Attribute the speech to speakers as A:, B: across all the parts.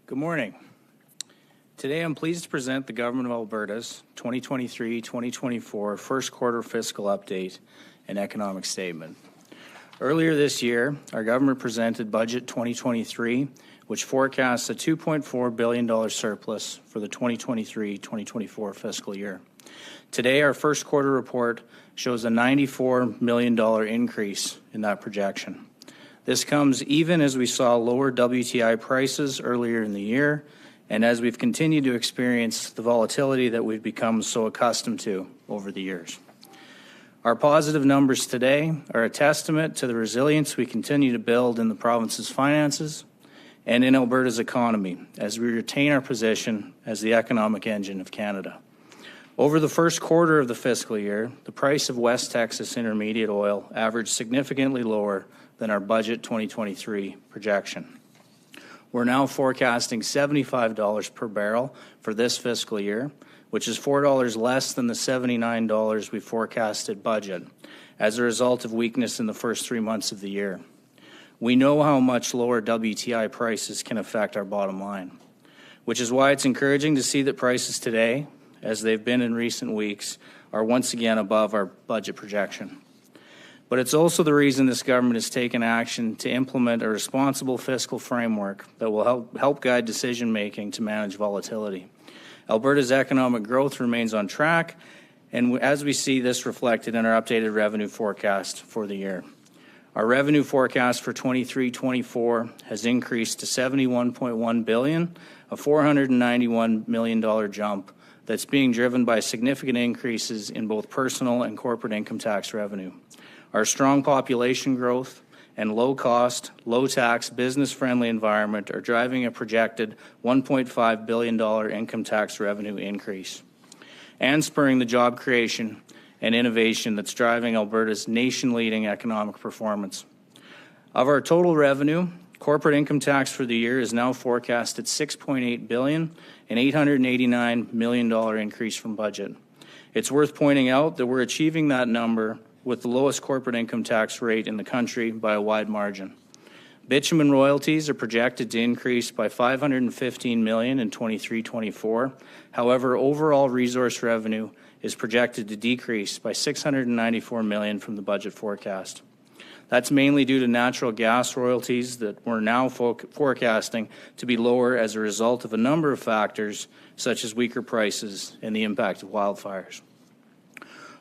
A: Good morning. Today I'm pleased to present the Government of Alberta's 2023-2024 first quarter fiscal update and economic statement. Earlier this year, our government presented Budget 2023, which forecasts a $2.4 billion surplus for the 2023-2024 fiscal year. Today, our first quarter report shows a $94 million increase in that projection. This comes even as we saw lower WTI prices earlier in the year and as we've continued to experience the volatility that we've become so accustomed to over the years. Our positive numbers today are a testament to the resilience we continue to build in the province's finances and in Alberta's economy as we retain our position as the economic engine of Canada. Over the first quarter of the fiscal year, the price of West Texas Intermediate oil averaged significantly lower than our Budget 2023 projection. We're now forecasting $75 per barrel for this fiscal year, which is $4 less than the $79 we forecasted budget as a result of weakness in the first 3 months of the year. We know how much lower WTI prices can affect our bottom line, which is why it's encouraging to see that prices today, as they've been in recent weeks, are once again above our budget projection. But it's also the reason this government has taken action to implement a responsible fiscal framework that will help guide decision-making to manage volatility. Alberta's economic growth remains on track, and as we see this reflected in our updated revenue forecast for the year. Our revenue forecast for 23-24 has increased to $71.1 billion, a $491 million jump that's being driven by significant increases in both personal and corporate income tax revenue. Our strong population growth and low-cost, low-tax, business-friendly environment are driving a projected $1.5 billion income tax revenue increase and spurring the job creation and innovation that's driving Alberta's nation-leading economic performance. Of our total revenue, corporate income tax for the year is now forecast at $6.8 billion, an $889 million increase from budget. It's worth pointing out that we're achieving that number with the lowest corporate income tax rate in the country by a wide margin. Bitumen royalties are projected to increase by $515 million in 23-24. However, overall resource revenue is projected to decrease by $694 million from the budget forecast. That's mainly due to natural gas royalties that we're now forecasting to be lower as a result of a number of factors, such as weaker prices and the impact of wildfires.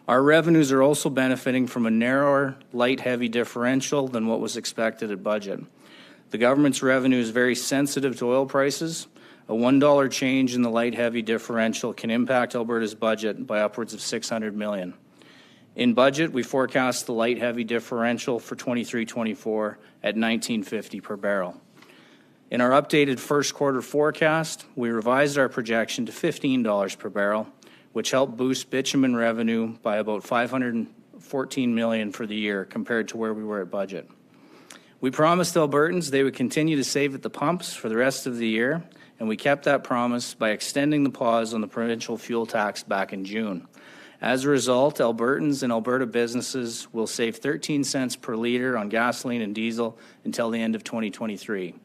A: Our revenues are also benefiting from a narrower light-heavy differential than what was expected at budget. The government's revenue is very sensitive to oil prices. A $1 change in the light-heavy differential can impact Alberta's budget by upwards of $600 million. In budget, we forecast the light-heavy differential for 23-24 at $19.50 per barrel. In our updated first quarter forecast, we revised our projection to $15 per barrel, which helped boost bitumen revenue by about $514 million for the year compared to where we were at budget. We promised Albertans they would continue to save at the pumps for the rest of the year, and we kept that promise by extending the pause on the provincial fuel tax back in June. As a result, Albertans and Alberta businesses will save 13 cents per litre on gasoline and diesel until the end of 2023.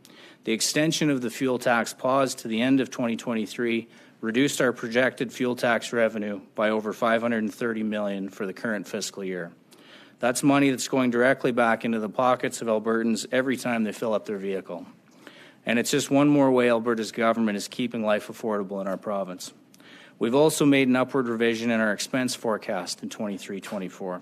A: The extension of the fuel tax pause to the end of 2023 reduced our projected fuel tax revenue by over $530 million for the current fiscal year. That's money that's going directly back into the pockets of Albertans every time they fill up their vehicle. And it's just one more way Alberta's government is keeping life affordable in our province. We've also made an upward revision in our expense forecast in 23-24.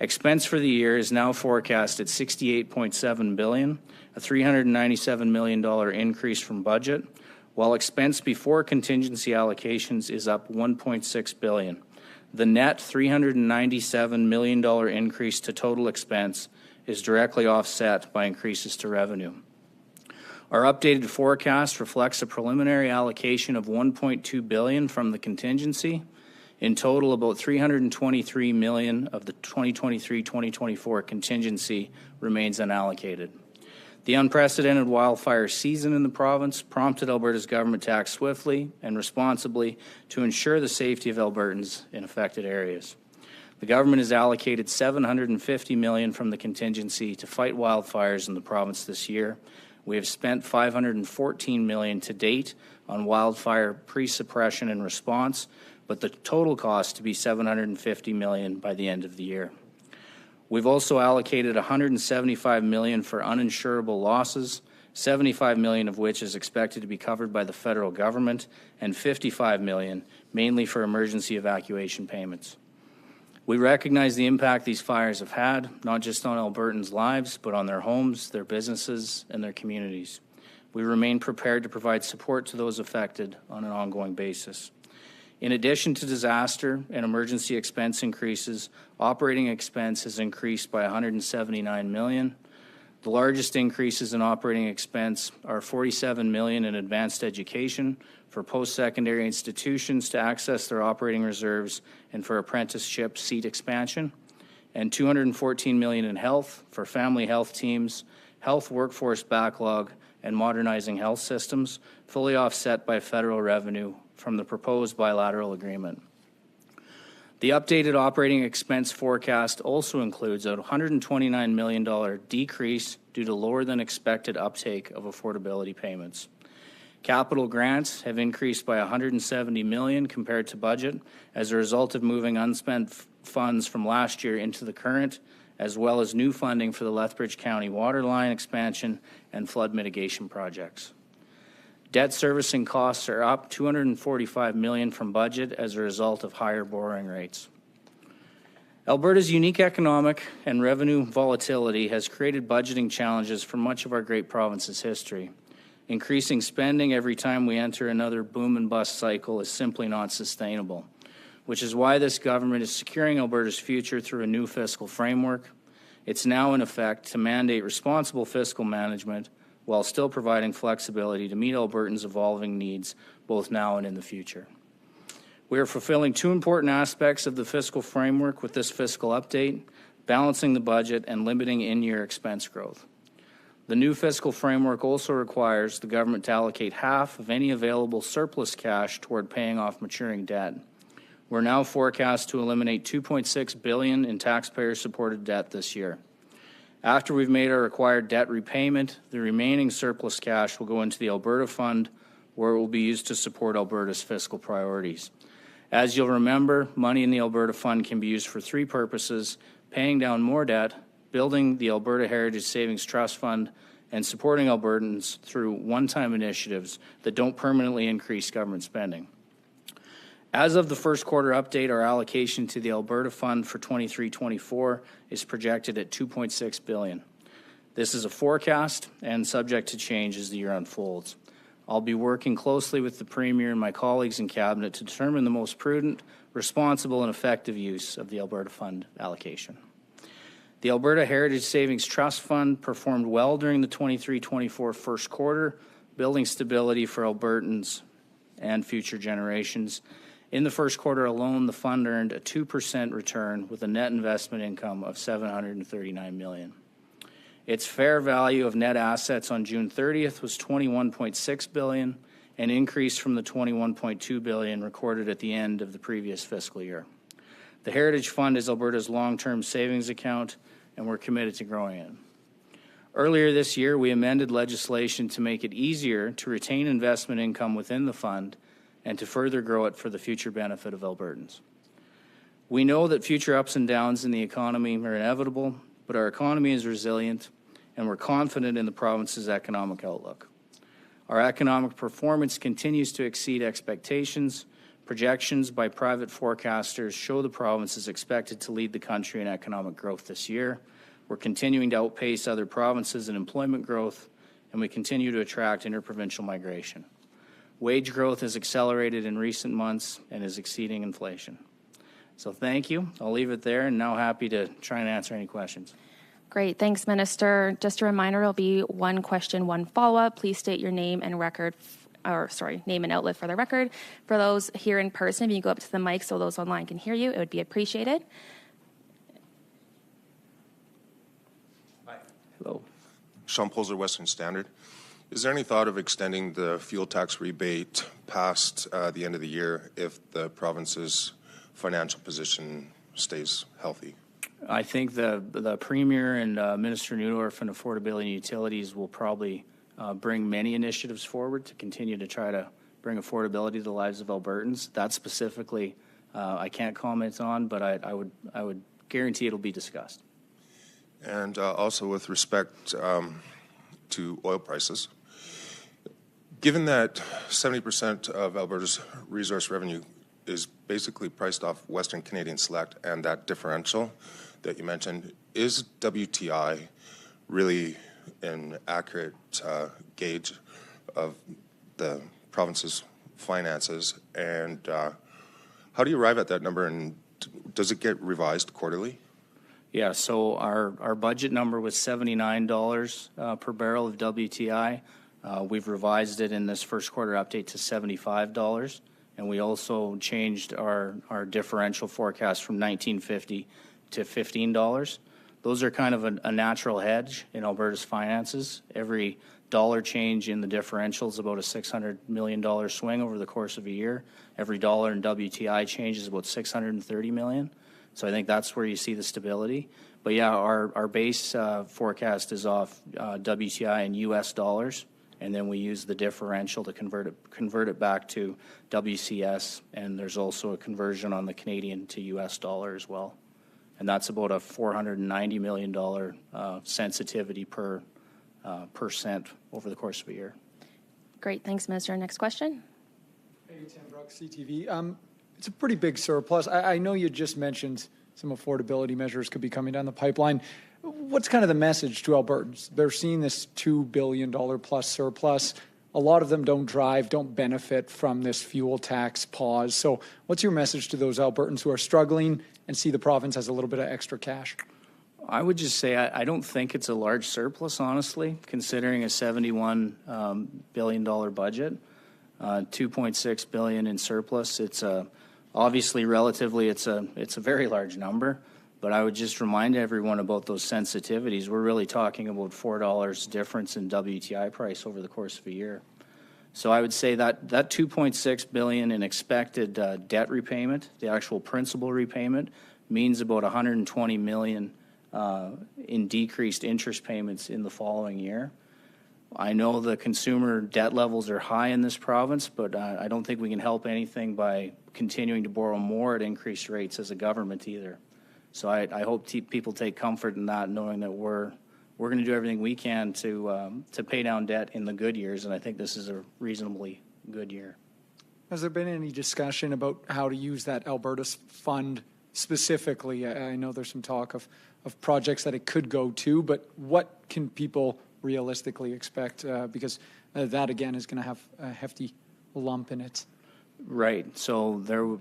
A: Expense for the year is now forecast at $68.7 billion, a $397 million increase from budget, while expense before contingency allocations is up $1.6 billion. The net $397 million increase to total expense is directly offset by increases to revenue. Our updated forecast reflects a preliminary allocation of $1.2 billion from the contingency. In total, about $323 million of the 2023-2024 contingency remains unallocated. The unprecedented wildfire season in the province prompted Alberta's government to act swiftly and responsibly to ensure the safety of Albertans in affected areas. The government has allocated $750 million from the contingency to fight wildfires in the province this year. We have spent $514 million to date on wildfire pre-suppression and response, but the total cost to be $750 million by the end of the year. We've also allocated $175 million for uninsurable losses, $75 million of which is expected to be covered by the federal government, and $55 million mainly for emergency evacuation payments. We recognize the impact these fires have had, not just on Albertans' lives, but on their homes, their businesses, and their communities. We remain prepared to provide support to those affected on an ongoing basis. In addition to disaster and emergency expense increases, operating expense has increased by $179 million. The largest increases in operating expense are $47 million in advanced education for post-secondary institutions to access their operating reserves and for apprenticeship seat expansion, and $214 million in health for family health teams, health workforce backlog, and modernizing health systems, fully offset by federal revenue from the proposed bilateral agreement. The updated operating expense forecast also includes a $129 million decrease due to lower than expected uptake of affordability payments. Capital grants have increased by $170 million compared to budget as a result of moving unspent funds from last year into the current, as well as new funding for the Lethbridge County water line expansion and flood mitigation projects. Debt servicing costs are up $245 million from budget as a result of higher borrowing rates. Alberta's unique economic and revenue volatility has created budgeting challenges for much of our great province's history. Increasing spending every time we enter another boom and bust cycle is simply not sustainable, which is why this government is securing Alberta's future through a new fiscal framework. It's now in effect to mandate responsible fiscal management while still providing flexibility to meet Albertans' evolving needs both now and in the future. We are fulfilling two important aspects of the fiscal framework with this fiscal update: balancing the budget and limiting in-year expense growth. The new fiscal framework also requires the government to allocate half of any available surplus cash toward paying off maturing debt. We're now forecast to eliminate $2.6 billion in taxpayer-supported debt this year. After we've made our required debt repayment, the remaining surplus cash will go into the Alberta Fund, where it will be used to support Alberta's fiscal priorities. As you'll remember, money in the Alberta Fund can be used for three purposes: paying down more debt, building the Alberta Heritage Savings Trust Fund, and supporting Albertans through one-time initiatives that don't permanently increase government spending. As of the first quarter update, our allocation to the Alberta Fund for 23-24 is projected at $2.6 billion. This is a forecast and subject to change as the year unfolds. I'll be working closely with the Premier and my colleagues in Cabinet to determine the most prudent, responsible, and effective use of the Alberta Fund allocation. The Alberta Heritage Savings Trust Fund performed well during the 23-24 first quarter, building stability for Albertans and future generations. In the first quarter alone, the fund earned a 2% return with a net investment income of $739 million. Its fair value of net assets on June 30th was $21.6 billion, an increase from the $21.2 billion recorded at the end of the previous fiscal year. The Heritage Fund is Alberta's long-term savings account, and we're committed to growing it. Earlier this year, we amended legislation to make it easier to retain investment income within the fund and to further grow it for the future benefit of Albertans. We know that future ups and downs in the economy are inevitable, but our economy is resilient, and we're confident in the province's economic outlook. Our economic performance continues to exceed expectations. Projections by private forecasters show the province is expected to lead the country in economic growth this year. We're continuing to outpace other provinces in employment growth, and we continue to attract interprovincial migration. Wage growth has accelerated in recent months and is exceeding inflation. So thank you. I'll leave it there, and now happy to try and answer any questions.
B: Great. Thanks, Minister. Just a reminder, it'll be one question, one follow-up. Please state your name and name and outlet for the record. For those here in person, if you go up to the mic so those online can hear you, it would be appreciated.
C: Hi.
A: Hello.
C: Sean Polzer, Western Standard. Is there any thought of extending the fuel tax rebate past the end of the year if the province's financial position stays healthy?
A: I think the Premier and Minister Neudorf and Affordability and Utilities will probably bring many initiatives forward to continue to try to bring affordability to the lives of Albertans. That specifically, I can't comment on, but I would guarantee it'll be discussed.
C: And also with respect to oil prices, given that 70% of Alberta's resource revenue is basically priced off Western Canadian Select and that differential that you mentioned, is WTI really an accurate gauge of the province's finances? And how do you arrive at that number, and does it get revised quarterly?
A: Yeah, so our budget number was $79 per barrel of WTI. We've revised it in this first quarter update to $75, and we also changed our differential forecast from $19.50 to $15. Those are kind of a natural hedge in Alberta's finances. Every dollar change in the differential is about a $600 million swing over the course of a year. Every dollar in WTI change is about $630 million. So I think that's where you see the stability. But yeah, our base forecast is off WTI in U.S. dollars, and then we use the differential to convert it back to WCS, and there's also a conversion on the Canadian to U.S. dollar as well. And that's about a $490 million sensitivity per cent over the course of a year.
B: Great, thanks, Minister. Next question.
D: Hey, Tim Brooks, CTV. It's a pretty big surplus. I know you just mentioned some affordability measures could be coming down the pipeline. What's kind of the message to Albertans? They're seeing this $2 billion plus surplus. A lot of them don't benefit from this fuel tax pause. So what's your message to those Albertans who are struggling and see the province has a little bit of extra cash?
A: I would just say I don't think it's a large surplus, honestly, considering a $71 billion budget, $2.6 billion in surplus. It's obviously relatively it's a very large number, but I would just remind everyone about those sensitivities. We're really talking about $4 difference in WTI price over the course of a year. So I would say that $2.6 billion in expected debt repayment, the actual principal repayment, means about $120 million in decreased interest payments in the following year. I know the consumer debt levels are high in this province, but I don't think we can help anything by continuing to borrow more at increased rates as a government either. So I hope people take comfort in that, knowing that we're going to do everything we can to pay down debt in the good years, and I think this is a reasonably good year.
D: Has there been any discussion about how to use that Alberta fund specifically? I know there's some talk of projects that it could go to, but what can people realistically expect? Because that, again, is going to have a hefty lump in it. Right.
A: So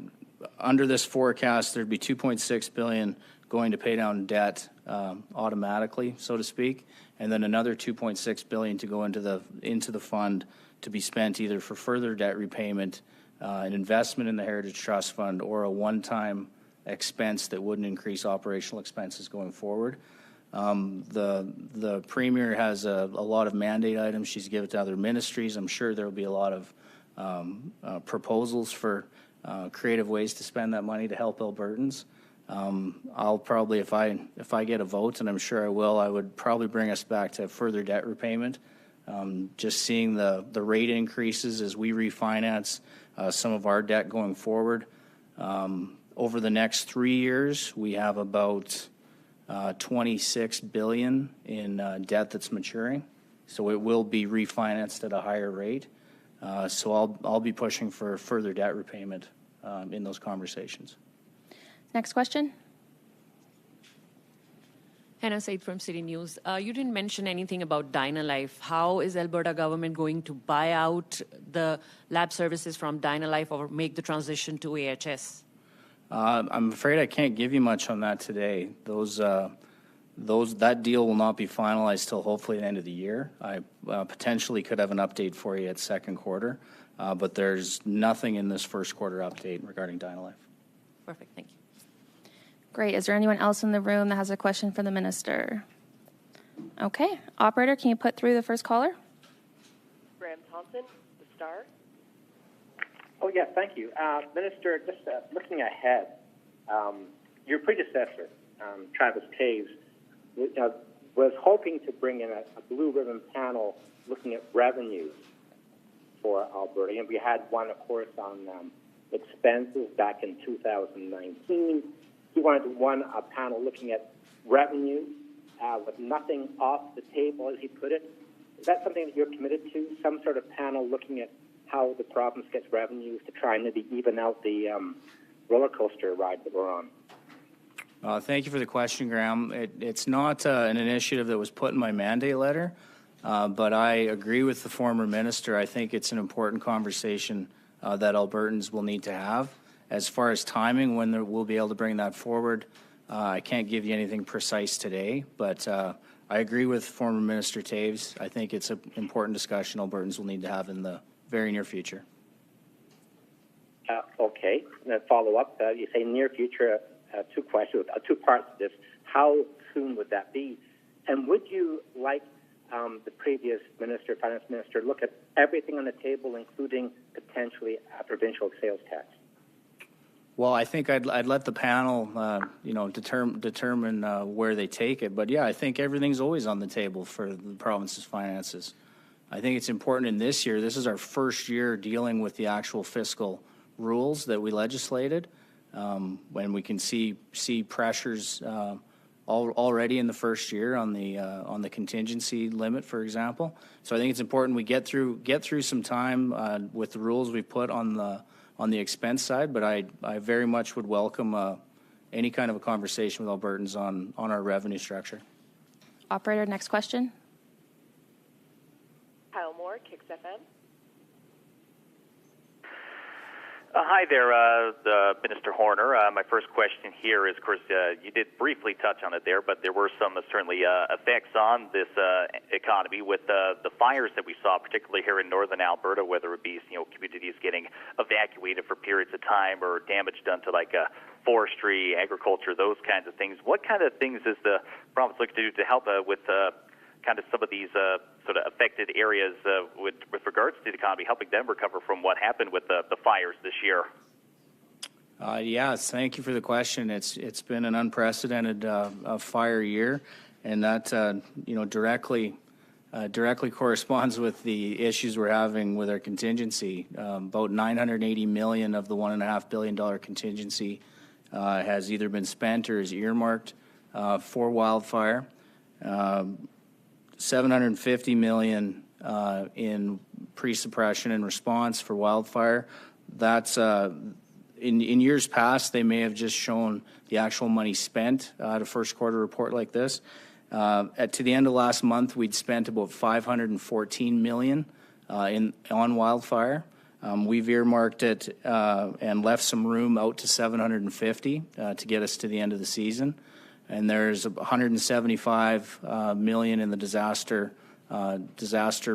A: under this forecast, there'd be $2.6 billion going to pay down debt automatically, so to speak, and then another $2.6 billion to go into the fund to be spent either for further debt repayment, an investment in the Heritage Trust Fund, or a one-time expense that wouldn't increase operational expenses going forward. The Premier has a lot of mandate items she's given to other ministries. I'm sure there will be a lot of proposals for creative ways to spend that money to help Albertans. I'll probably, if I get a vote, and I'm sure I will, I would probably bring us back to further debt repayment. Just seeing the rate increases as we refinance some of our debt going forward. Over the next 3 years, we have about $26 billion in debt that's maturing, so it will be refinanced at a higher rate. So I'll be pushing for further debt repayment in those conversations.
B: Next question.
E: Hannah Said from City News. You didn't mention anything about Dynalife. How is Alberta government going to buy out the lab services from Dynalife or make the transition to AHS?
A: I'm afraid I can't give you much on that today. That deal will not be finalized till hopefully the end of the year. I potentially could have an update for you at second quarter, but there's nothing in this first quarter update regarding Dynalife.
E: Perfect, thank you.
B: Great. Is there anyone else in the room that has a question for the minister? Okay. Operator, can you put through the first caller?
F: Graham Thompson, The Star. Oh, yeah, thank you. Minister, just looking ahead, your predecessor, Travis Taves, was hoping to bring in a blue ribbon panel looking at revenues for Alberta. And we had one, of course, on expenses back in 2019. He wanted a panel looking at revenue with nothing off the table, as he put it. Is that something that you're committed to, some sort of panel looking at how the province gets revenues to try and maybe even out the roller coaster ride that we're on?
A: Thank you for the question, Graham. It's not an initiative that was put in my mandate letter, but I agree with the former minister. I think it's an important conversation that Albertans will need to have. As far as timing, when we'll be able to bring that forward, I can't give you anything precise today, but I agree with former Minister Taves. I think it's an important discussion Albertans will need to have in the very near future.
F: Okay. And then follow up, you say near future, two questions, two parts of this. How soon would that be? And would you, like the previous minister, finance minister, look at everything on the table, including potentially a provincial sales tax?
A: Well, I think I'd let the panel, determine where they take it. But yeah, I think everything's always on the table for the province's finances. I think it's important in this year. This is our first year dealing with the actual fiscal rules that we legislated, when we can see pressures already in the first year on the contingency limit, for example. So I think it's important we get through some time with the rules we put on the expense side. But I very much would welcome any kind of a conversation with Albertans on our revenue structure.
B: Operator, next question.
G: Kyle Moore, Kicks FM.
H: Hi there, Minister Horner. My first question here is, of course, you did briefly touch on it there, but there were some certainly effects on this economy with the fires that we saw, particularly here in northern Alberta, whether it be communities getting evacuated for periods of time or damage done to forestry, agriculture, those kinds of things. What kind of things is the province looking to do to help with kind of some of these sort of affected areas with regards to the economy, helping them recover from what happened with the fires this year?
A: Yes, thank you for the question. It's been an unprecedented fire year, and that directly corresponds with the issues we're having with our contingency. About $980 million of the $1.5 billion contingency has either been spent or is earmarked for wildfire. $750 million in pre-suppression and response for wildfire. That's in years past, they may have just shown the actual money spent at a first quarter report like this. To the end of last month, we'd spent about $514 million on wildfire. We've earmarked it and left some room out to $750 to get us to the end of the season. And there's $175 million in the disaster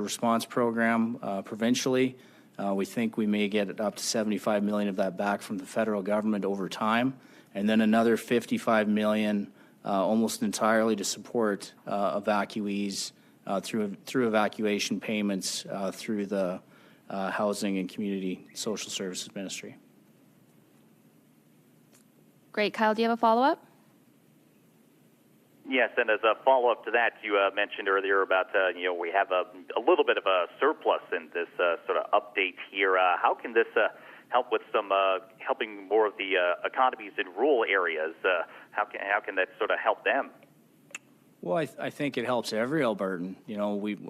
A: response program provincially. We think we may get up to $75 million of that back from the federal government over time, and then another $55 million almost entirely to support evacuees through evacuation payments through the Housing and Community Social Services Ministry.
B: Great. Kyle, do you have a follow-up?
H: Yes, and as a follow-up to that, you mentioned earlier about, we have a little bit of a surplus in this sort of update here. How can this help with some helping more of the economies in rural areas? How can that sort of help them?
A: Well, I think it helps every Albertan.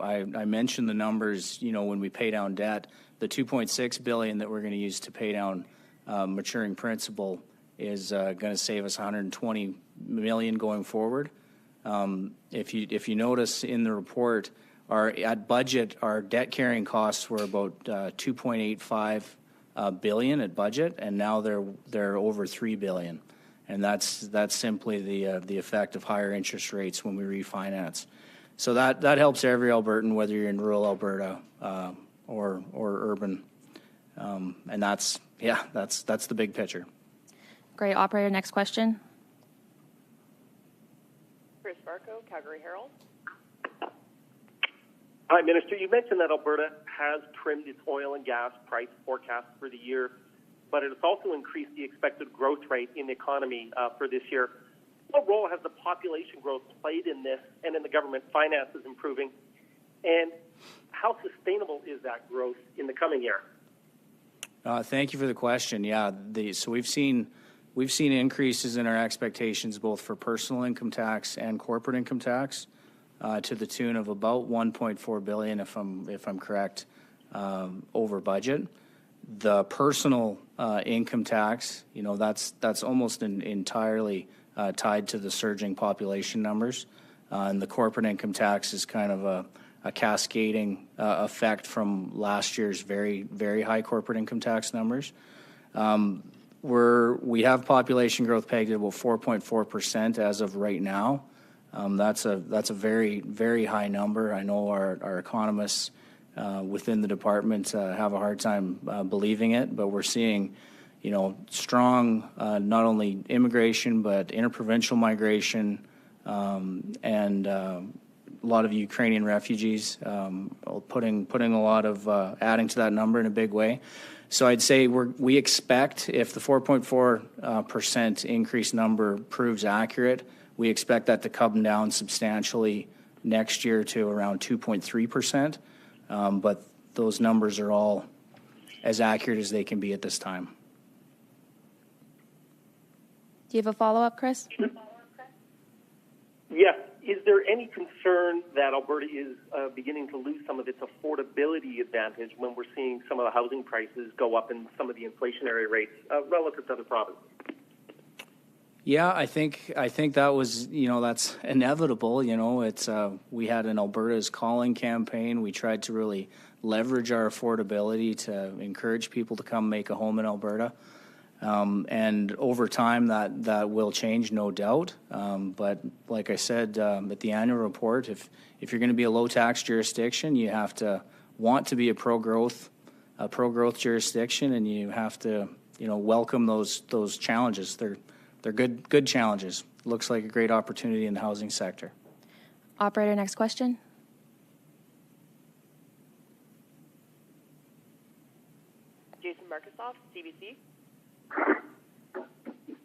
A: I mentioned the numbers, when we pay down debt, the $2.6 billion that we're going to use to pay down maturing principal is going to save us $120 million going forward. If you notice in the report, at budget, our debt carrying costs were about $2.85 billion at budget, and now they're over $3 billion, and that's simply the effect of higher interest rates when we refinance. So that helps every Albertan, whether you're in rural Alberta or urban, and that's the big picture.
B: Great. Operator, next question.
G: Chris Barco, Calgary Herald.
I: Hi, Minister. You mentioned that Alberta has trimmed its oil and gas price forecast for the year, but it has also increased the expected growth rate in the economy for this year. what role has the population growth played in this and in the government finances improving? And how sustainable is that growth in the coming year?
A: Thank you for the question. Yeah, so we've seen increases in our expectations both for personal income tax and corporate income tax to the tune of about $1.4 billion, if I'm correct, over budget. The personal income tax, that's almost entirely tied to the surging population numbers, and the corporate income tax is kind of a cascading effect from last year's very, very high corporate income tax numbers. We have population growth pegged at about 4.4% as of right now. That's a very, very high number. I know our economists within the department have a hard time believing it, but we're seeing, strong not only immigration but interprovincial migration and a lot of Ukrainian refugees, putting a lot of adding to that number in a big way. So I'd say we expect, if the 4.4% increase number proves accurate, we expect that to come down substantially next year to around 2.3%. But those numbers are all as accurate as they can be at this time.
B: Do you have a follow-up, Chris?
I: Yes. Is there any concern that Alberta is beginning to lose some of its affordability advantage when we're seeing some of the housing prices go up and some of the inflationary rates relative to other provinces?
A: Yeah, I think that was, that's inevitable. We had an Alberta's Calling campaign. We tried to really leverage our affordability to encourage people to come make a home in Alberta. And over time, that will change, no doubt. But like I said at the annual report, if you're going to be a low tax jurisdiction, you have to want to be a pro growth jurisdiction, and you have to welcome those challenges. They're good challenges. Looks like a great opportunity in the housing sector.
B: Operator, next question.
G: Jason Markusoff, CBC.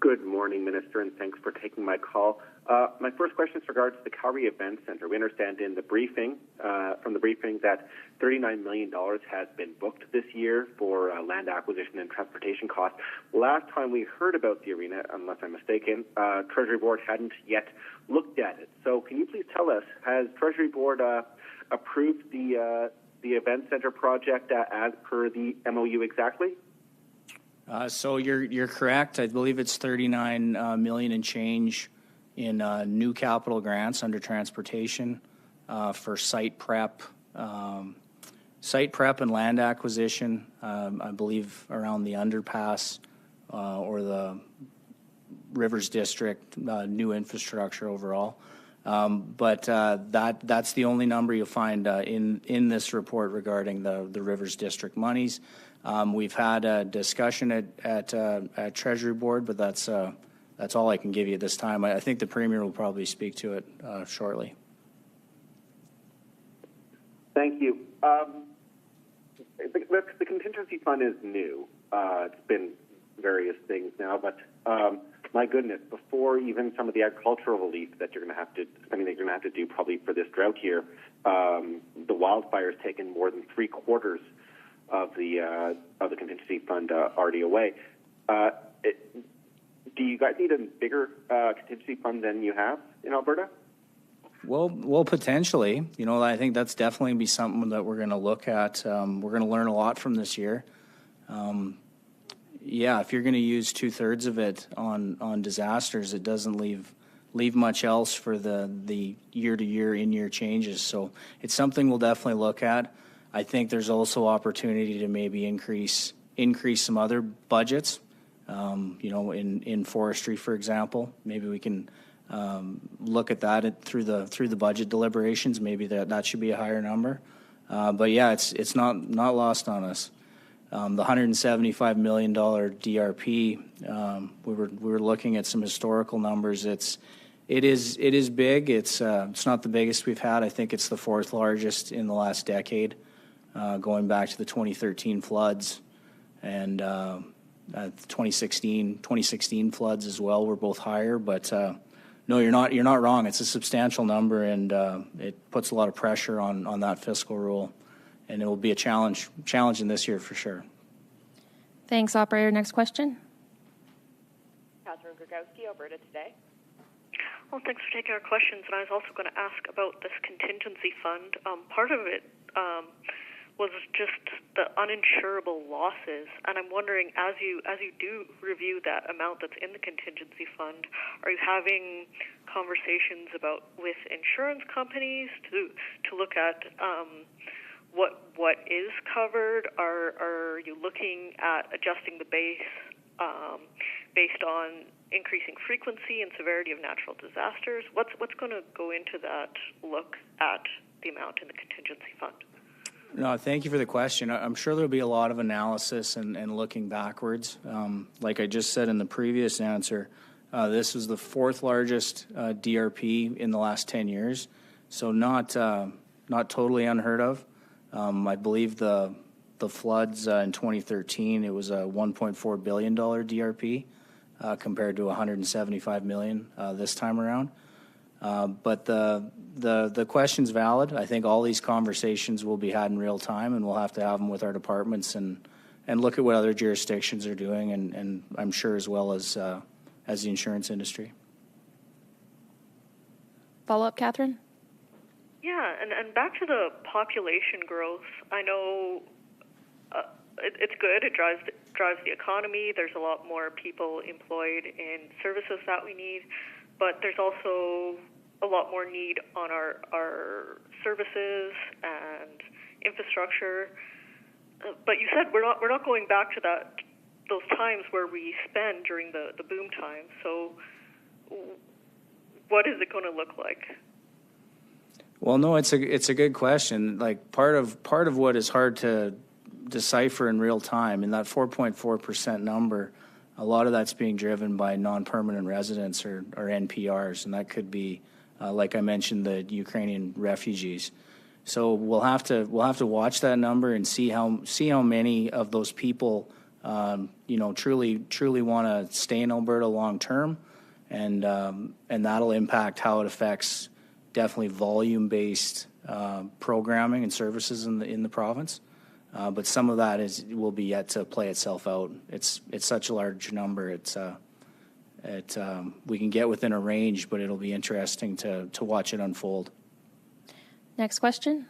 J: Good morning, Minister, and thanks for taking my call. My first question is regards to the Calgary Event Centre. We understand in the briefing, from the briefing, that $39 million has been booked this year for land acquisition and transportation costs. Last time we heard about the arena, unless I'm mistaken, Treasury Board hadn't yet looked at it. So can you please tell us, has Treasury Board approved the Event Centre project as per the MOU exactly?
A: So you're correct. I believe it's $39 million and change in new capital grants under transportation for site prep and land acquisition. I believe around the underpass or the Rivers District, new infrastructure overall. But that's the only number you'll find in this report regarding the Rivers District monies. We've had a discussion at Treasury Board, but that's all I can give you at this time. I think the Premier will probably speak to it shortly.
J: Thank you. The contingency fund is new. It's been various things now, but my goodness, before even some of the agricultural relief that you're going to have to do probably for this drought here, the wildfire's taken more than 3/4 of the contingency fund already away. Do you guys need a bigger contingency fund than you have in Alberta?
A: Well, potentially. I think that's definitely going to be something that we're going to look at. We're going to learn a lot from this year. If you're going to use 2/3 of it on disasters, it doesn't leave much else for the year-to-year, in-year changes. So it's something we'll definitely look at. I think there's also opportunity to maybe increase some other budgets. In forestry, for example, maybe we can look at that through the budget deliberations. Maybe that should be a higher number. But yeah, it's not lost on us. The $175 million DRP. We were looking at some historical numbers. It is big. It's not the biggest we've had. I think it's the 4th largest in the last decade, going back to the 2013 floods and 2016 floods as well were both higher. But No, you're not. You're not wrong. It's a substantial number, and it puts a lot of pressure on that fiscal rule, and it will be a challenge in this year for sure.
B: Thanks, operator. Next question.
G: Catherine Grgowski, Alberta Today.
K: Well, thanks for taking our questions. And I was also going to ask about this contingency fund. Part of it was just the uninsurable losses, and I'm wondering, as you do review that amount that's in the contingency fund, are you having conversations with insurance companies to look at what is covered? Are you looking at adjusting the base based on increasing frequency and severity of natural disasters? What's going to go into that look at the amount in the contingency fund?
A: No, thank you for the question. I'm sure there'll be a lot of analysis and looking backwards. Like I just said in the previous answer, this was the fourth largest DRP in the last 10 years, so not totally unheard of. I believe the floods in 2013, it was a $1.4 billion DRP compared to $175 million this time around. But the question's valid. I think all these conversations will be had in real time, and we'll have to have them with our departments and look at what other jurisdictions are doing, and I'm sure as well as the insurance industry.
B: Follow up, Catherine?
K: Yeah, and back to the population growth. I know it's good. It drives the economy. There's a lot more people employed in services that we need, but there's also a lot more need on our services and infrastructure. But you said we're not going back to those times where we spend during the boom time. So what is it going to look like?
A: Well, no, it's a good question. Like part of what is hard to decipher in real time, in that 4.4% number, a lot of that's being driven by non-permanent residents or NPRs, and that could be, like I mentioned, the Ukrainian refugees. So we'll have to watch that number and see how many of those people, truly want to stay in Alberta long term, and that'll impact how it affects definitely volume-based programming and services in the province. But some of that will be yet to play itself out. It's such a large number. We can get within a range, but it'll be interesting to watch it unfold.
B: Next question.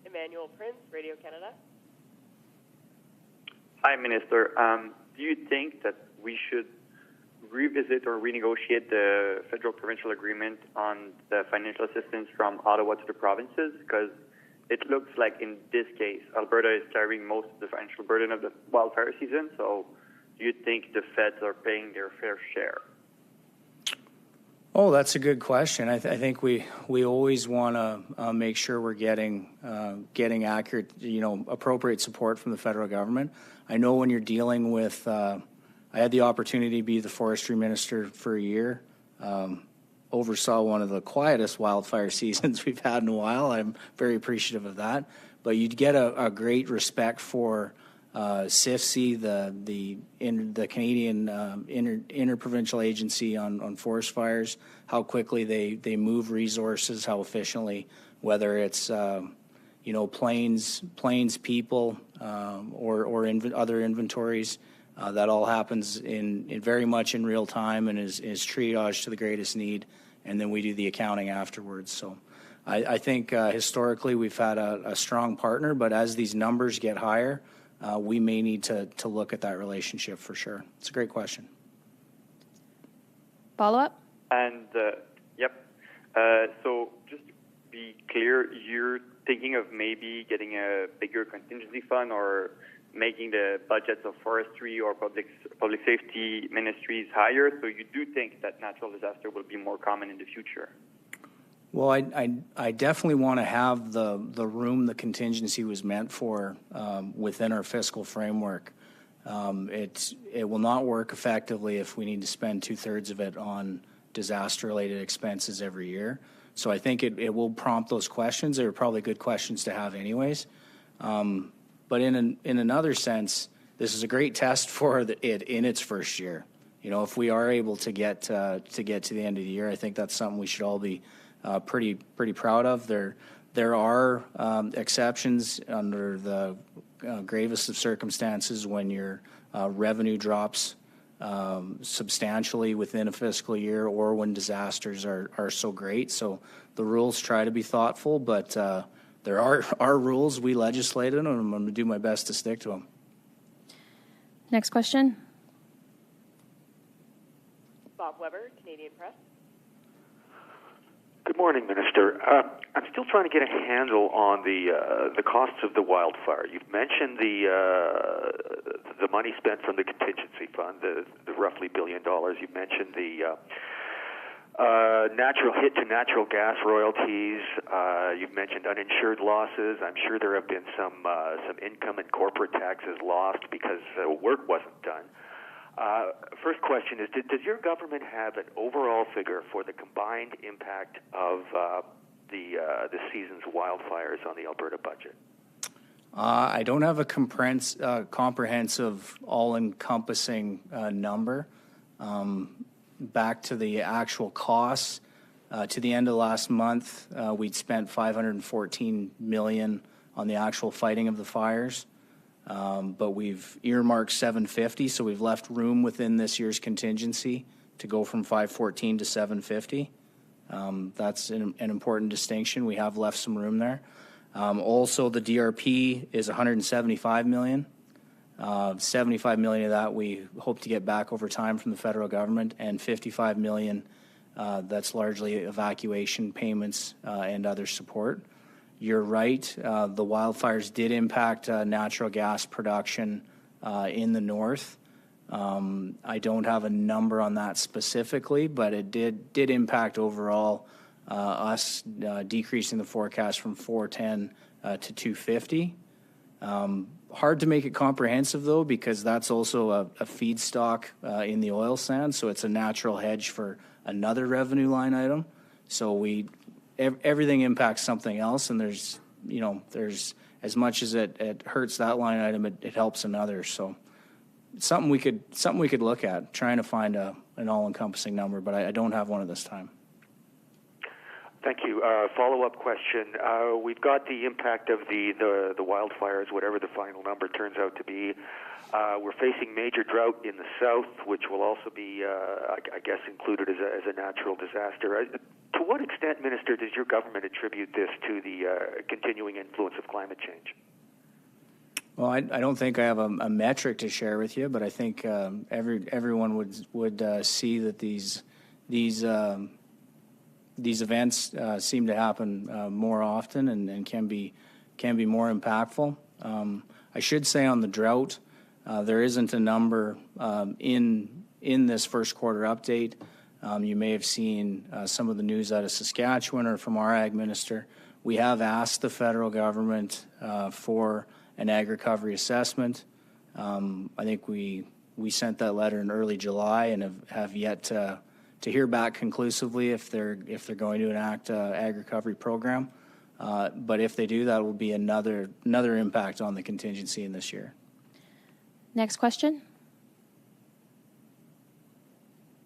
G: Emmanuel Prince, Radio Canada.
L: Hi, Minister. Do you think that we should revisit or renegotiate the federal-provincial agreement on the financial assistance from Ottawa to the provinces? Because it looks like in this case, Alberta is carrying most of the financial burden of the wildfire season. So do you think the feds are paying their fair share?
A: Oh, that's a good question. I think we always want to make sure we're getting accurate, appropriate support from the federal government. I know when you're dealing with, I had the opportunity to be the forestry minister for a year, oversaw one of the quietest wildfire seasons we've had in a while. I'm very appreciative of that. But you'd get a great respect for CIFC, the Canadian interprovincial agency on forest fires, how quickly they move resources, how efficiently, whether it's planes, people, or other inventories. That all happens in very much in real time and is triaged to the greatest need, and then we do the accounting afterwards. So I think historically we've had a strong partner, but as these numbers get higher, we may need to look at that relationship for sure. It's a great question.
B: Follow up?
L: And, yep. So just to be clear, you're thinking of maybe getting a bigger contingency fund or making the budgets of forestry or public safety ministries higher, so you do think that natural disaster will be more common in the future?
A: Well, I definitely want to have the room the contingency was meant for within our fiscal framework. It will not work effectively if we need to spend 2/3 of it on disaster-related expenses every year. So I think it will prompt those questions. They're probably good questions to have anyways. But in another sense, this is a great test for it in its first year. if we are able to get to the end of the year, I think that's something we should all be pretty proud of. There are exceptions under the gravest of circumstances when your revenue drops substantially within a fiscal year, or when disasters are so great. So the rules try to be thoughtful, but there are rules we legislated, and I'm going to do my best to stick to them.
B: Next question.
G: Bob Weber, Canadian Press.
M: Good morning, Minister. I'm still trying to get a handle on the costs of the wildfire. You've mentioned the money spent from the contingency fund, the roughly $1 billion. You've mentioned the natural hit to natural gas royalties. You've mentioned uninsured losses. I'm sure there have been some income and corporate taxes lost because work wasn't done. First question is, does your government have an overall figure for the combined impact of the season's wildfires on the Alberta budget?
A: I don't have a comprehensive, all-encompassing number. Back to the actual costs, to the end of last month, we'd spent $514 million on the actual fighting of the fires. But we've earmarked $750, so we've left room within this year's contingency to go from $514 to $750. That's an important distinction. We have left some room there. Also, the DRP is $175 million. $75 million of that we hope to get back over time from the federal government, and $55 million that's largely evacuation payments and other support. You're right. The wildfires did impact natural gas production in the north. I don't have a number on that specifically, but it did impact overall us decreasing the forecast from 410 to 250. Hard to make it comprehensive, though, because that's also a feedstock in the oil sands, so it's a natural hedge for another revenue line item. So everything impacts something else, and there's as much as it hurts that line item, it helps another. So it's something we could look at, trying to find an all-encompassing number, but I don't have one at this time.
M: Thank you. Follow-up question. We've got the impact of the wildfires, whatever the final number turns out to be. We're facing major drought in the south, which will also be, I guess, included as a natural disaster. To what extent, Minister, does your government attribute this to the continuing influence of climate change?
A: Well, I don't think I have a metric to share with you, but I think everyone would see that these events seem to happen more often and can be more impactful. I should say on the drought, there isn't a number in this first quarter update. You may have seen some of the news out of Saskatchewan or from our ag minister. We have asked the federal government for an ag recovery assessment. I think we sent that letter in early July and have yet to hear back conclusively if they're going to enact an ag recovery program. But if they do, that will be another impact on the contingency in this year.
B: Next question.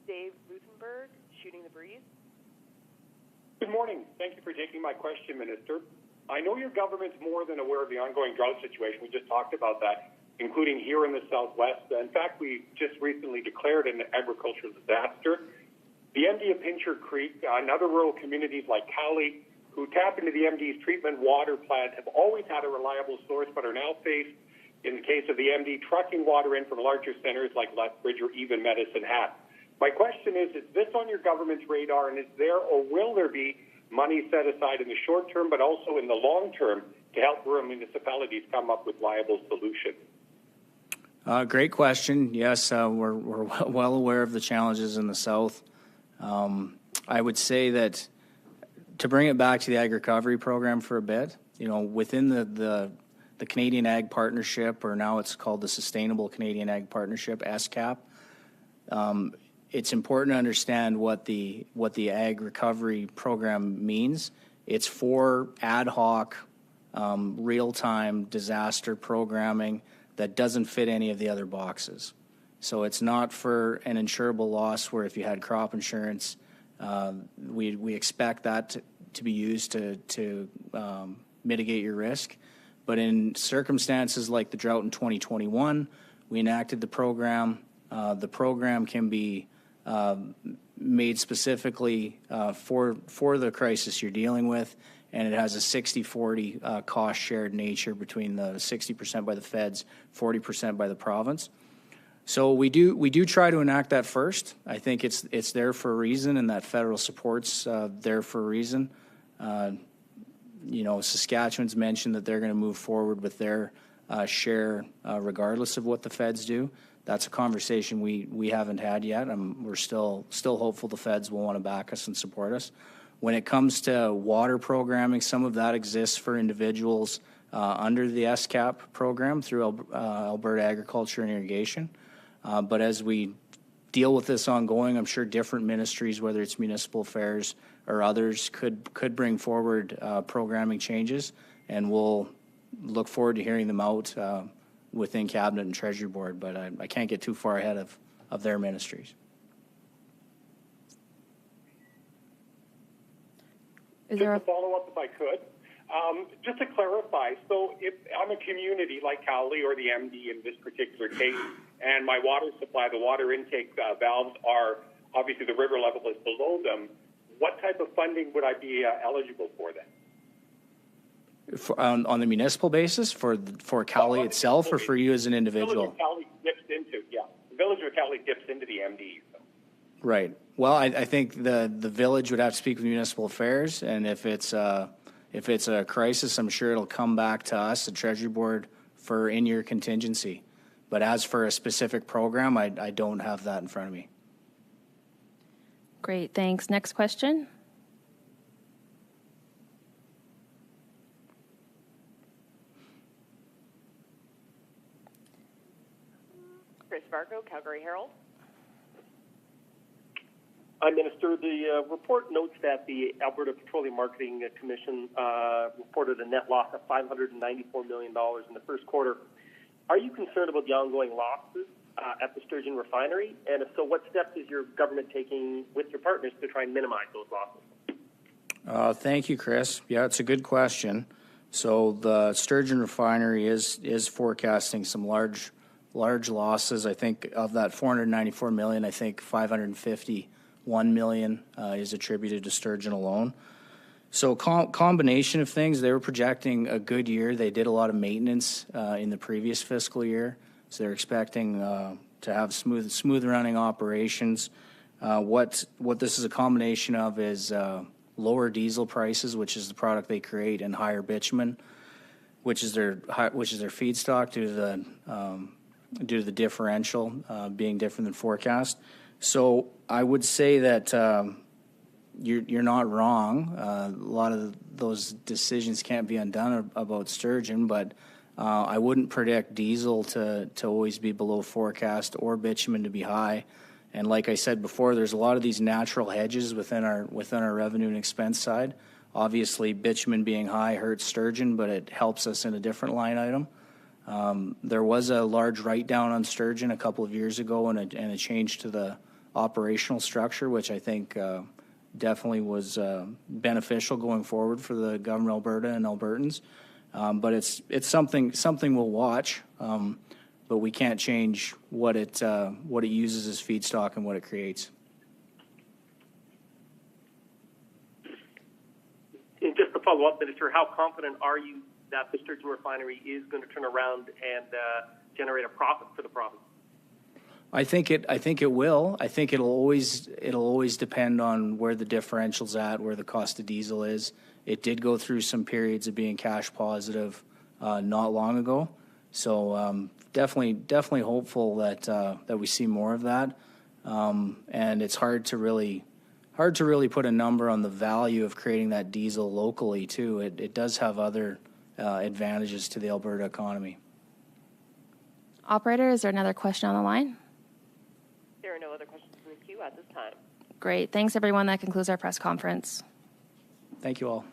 G: Dave Lutenberg, Shooting the Breeze.
N: Good morning. Thank you for taking my question, Minister. I know your government's more than aware of the ongoing drought situation. We just talked about that, including here in the Southwest. In fact, we just recently declared an agricultural disaster. The MD of Pincher Creek and other rural communities like Cowley, who tap into the MD's treatment water plant, have always had a reliable source, but are now faced, in the case of the MD, trucking water in from larger centers like Lethbridge or even Medicine Hat. My question is this on your government's radar, and is there or will there be money set aside in the short term, but also in the long term, to help rural municipalities come up with viable solutions?
A: Great question. Yes, we're well aware of the challenges in the South. I would say that to bring it back to the Ag Recovery Program for a bit, within the Canadian Ag Partnership, or now it's called the Sustainable Canadian Ag Partnership, SCAP, it's important to understand what the Ag Recovery Program means. It's for ad hoc, real-time disaster programming that doesn't fit any of the other boxes. So it's not for an insurable loss where if you had crop insurance, we expect that to be used to mitigate your risk. But in circumstances like the drought in 2021, we enacted the program. The program can be made specifically for the crisis you're dealing with, and it has a 60-40 cost shared nature between the 60% by the feds, 40% by the province. So we do try to enact that first. I think it's there for a reason, and that federal support's there for a reason. Saskatchewan's mentioned that they're going to move forward with their share regardless of what the feds do. That's a conversation we haven't had yet. We're still hopeful the feds will want to back us and support us. When it comes to water programming, some of that exists for individuals under the SCAP program through Alberta Agriculture and Irrigation. But as we deal with this ongoing, I'm sure different ministries, whether it's municipal affairs or others, could bring forward programming changes, and we'll look forward to hearing them out within Cabinet and Treasury Board. But I can't get too far ahead of their ministries.
N: Just a follow-up, if I could. Just to clarify, so if I'm a community like Cowley or the MD in this particular case, and my water supply, the water intake valves are, obviously the river level is below them, what type of funding would I be eligible for then?
A: On the municipal basis, for Cowley itself, or for you as an individual?
N: The village of Cowley dips into, the village of Cowley dips into the MD. So.
A: Right. Well, I think the village would have to speak with municipal affairs, and if it's a crisis, I'm sure it'll come back to us, the Treasury Board, for in-year contingency. But as for a specific program, I don't have that in front of me.
B: Great, thanks. Next question.
G: Chris Varco, Calgary Herald.
I: Minister, the report notes that the Alberta Petroleum Marketing Commission reported a net loss of $594 million in the first quarter. Are you concerned about the ongoing losses at the Sturgeon refinery? And if so, what steps is your government taking with your partners to try and minimize those losses?
A: Thank you, Chris. Yeah, it's a good question. So the Sturgeon refinery is forecasting some large losses. I think of that $494 million, I think $551 million is attributed to Sturgeon alone. So combination of things. They were projecting a good year. They did a lot of maintenance in the previous fiscal year, so they're expecting to have smooth running operations. What this is a combination of is lower diesel prices, which is the product they create, and higher bitumen, which is their feedstock due to the differential being different than forecast. So I would say that you're not wrong. A lot of those decisions can't be undone about Sturgeon, but I wouldn't predict diesel to always be below forecast or bitumen to be high. And like I said before, there's a lot of these natural hedges within our revenue and expense side. Obviously, bitumen being high hurts Sturgeon, but it helps us in a different line item. There was a large write-down on Sturgeon a couple of years ago and a change to the operational structure, which I think definitely was beneficial going forward for the government of Alberta and Albertans. But it's something we'll watch, but we can't change what it uses as feedstock and what it creates.
I: And just to follow up, Minister, how confident are you that the Sturgeon refinery is going to turn around and generate a profit for the province?
A: I think it will. I think it'll always depend on where the differential's at, where the cost of diesel is. It did go through some periods of being cash positive not long ago, so definitely hopeful that we see more of that. And it's hard to really put a number on the value of creating that diesel locally too. It does have other advantages to the Alberta economy.
B: Operator, is there another question on the line?
G: There are no other questions in the queue at this time.
B: Great. Thanks, everyone. That concludes our press conference.
A: Thank you all.